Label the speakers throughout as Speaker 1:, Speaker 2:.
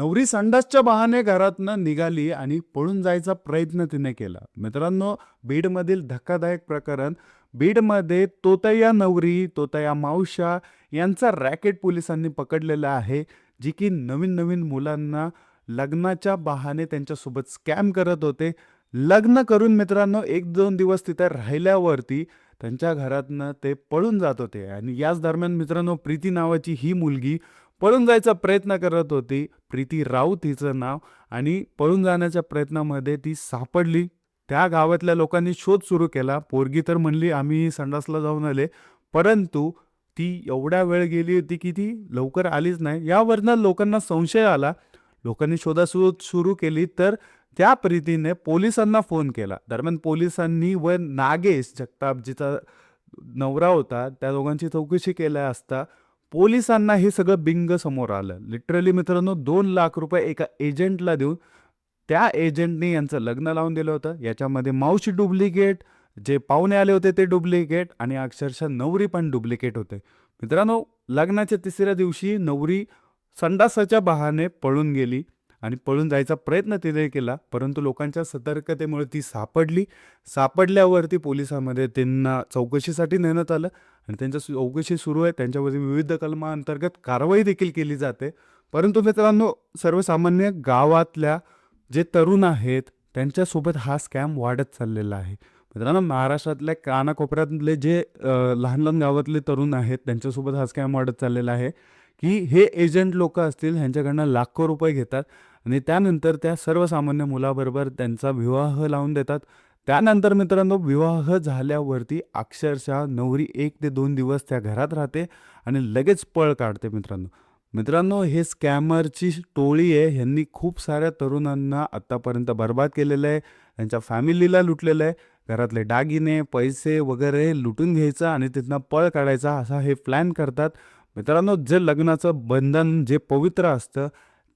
Speaker 1: नवरी संडासच्या बहाणे घरातनं निघाली आणि पळून जायचा प्रयत्न तिने केला. मित्रांनो, बीडमधील धक्कादायक प्रकरण. बीडमध्ये तोतया नवरी, तोतया मावश्या यांचा रॅकेट पोलिसांनी पकडलेला आहे, जी की नवीन-नवीन मुलांना लग्नाच्या बहाणे त्यांच्यासोबत स्कॅम करत होते. लग्न करून मित्रांनो 1-2 दिवस तिथे राहिल्यावरती त्यांच्या घरातनं ते पळून जात होते आणि याच दरम्यान मित्रांनो प्रीती नावाची ही मुलगी पळून जायचा प्रयत्न करत होती. प्रीती राऊत हिचं नाव. आणि पळून जाण्याच्या प्रयत्नामध्ये ती सापडली. त्या गावातल्या लोकांनी शोध सुरू केला. पोरगी तर म्हणली आम्ही संडासला जाऊन आले. परंतु ती एवढ्या वेळ गेली होती की ती लवकर आलीच नाही. यावरनं लोकांना संशय आला. लोकांनी शोधाशोध सुरू केली तर त्या प्रीतीने पोलिसांना फोन केला. दरम्यान पोलिसांनी व नागेश जगताप जिचा नवरा होता त्या दोघांची चौकशी केल्या असता पोलिसांना हे सगळं बिंग समोर आलं. लिटरली मित्रांनो 2 लाख रुपये एका एजंटला देऊन त्या एजंटने यांचं लग्न लावून दिलं होतं. याच्यामध्ये मावशी डुप्लिकेट, जे पाहुणे आले होते ते डुप्लिकेट आणि अक्षरशः नवरी पण डुप्लिकेट होते. मित्रांनो, लग्नाच्या तिसऱ्या दिवशी नवरी संडासाच्या बहाणे पळून गेली आणि पळून जायचा प्रयत्न तिने केला. परंतु लोकांच्या सतर्कतेमुळे ती सापडली. सापडल्यावरती पोलिसांमध्ये त्यांना चौकशीसाठी नेण्यात आलं आणि त्यांच्या चौकशी सुरू आहे. त्यांच्यावरती विविध कलमांतर्गत कारवाई देखील केली जाते. परंतु मित्रांनो, सर्वसामान्य गावातल्या जे तरुण आहेत त्यांच्यासोबत हा स्कॅम वाढत चाललेला आहे. मित्रांनो, महाराष्ट्रातल्या कानाकोपऱ्यातले जे लहान-लहान गावातले तरुण आहेत त्यांच्यासोबत हा स्कॅम वाढत चाललेला आहे, की हे एजंट लोकं असतील ह्यांच्याकडनं लाखो रुपये घेतात आणि त्यानंतर त्या सर्वसामान्य मुलाबरोबर त्यांचा विवाह लावून देतात. त्यानंतर मित्रांनो, विवाह झाल्यावरती अक्षरशः नवरी 1 ते 2 दिवस त्या घरात राहते आणि लगेच पळ काढते मित्रांनो. मित्रांनो, हे स्कॅमरची टोळी आहे. ह्यांनी खूप साऱ्या तरुणांना आत्तापर्यंत बरबाद केलेलं आहे. त्यांच्या फॅमिलीला लुटलेलं आहे. घरातले दागिने, पैसे वगैरे लुटून घ्यायचं आणि तिथनं पळ काढायचा असा हे प्लॅन करतात. मित्रांनो, जे लग्नाचं बंधन जे पवित्र असतं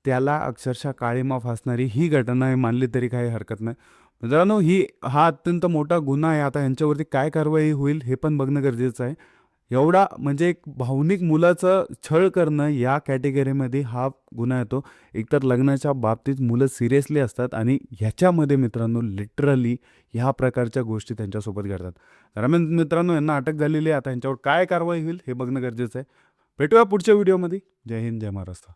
Speaker 1: त्याला अक्षरशः काळिमा फासणारी ही घटना आहे मानली तरी काही हरकत नाही. मित्रांनो, हा अत्यंत मोठा गुन्हा आहे. आता यांच्यावरती काय कारवाई होईल हे पण बघणं गरजेचं आहे. एवढा म्हणजे एक भावनिक मुलाचं छळ करणं या कॅटेगरीमध्ये हा गुन्हा येतो. एकतर लग्नाच्या बाबतीत मुलं सिरियसली असतात आणि ह्याच्यामध्ये मित्रांनो लिटरली ह्या प्रकारच्या गोष्टी त्यांच्यासोबत घडतात. दरम्यान मित्रांनो, यांना अटक झालेली आहे. आता यांच्यावर काय कारवाई होईल हे बघणं गरजेचं आहे. भेटूया पुढच्या व्हिडिओमध्ये. जय हिंद, जय महाराष्ट्र.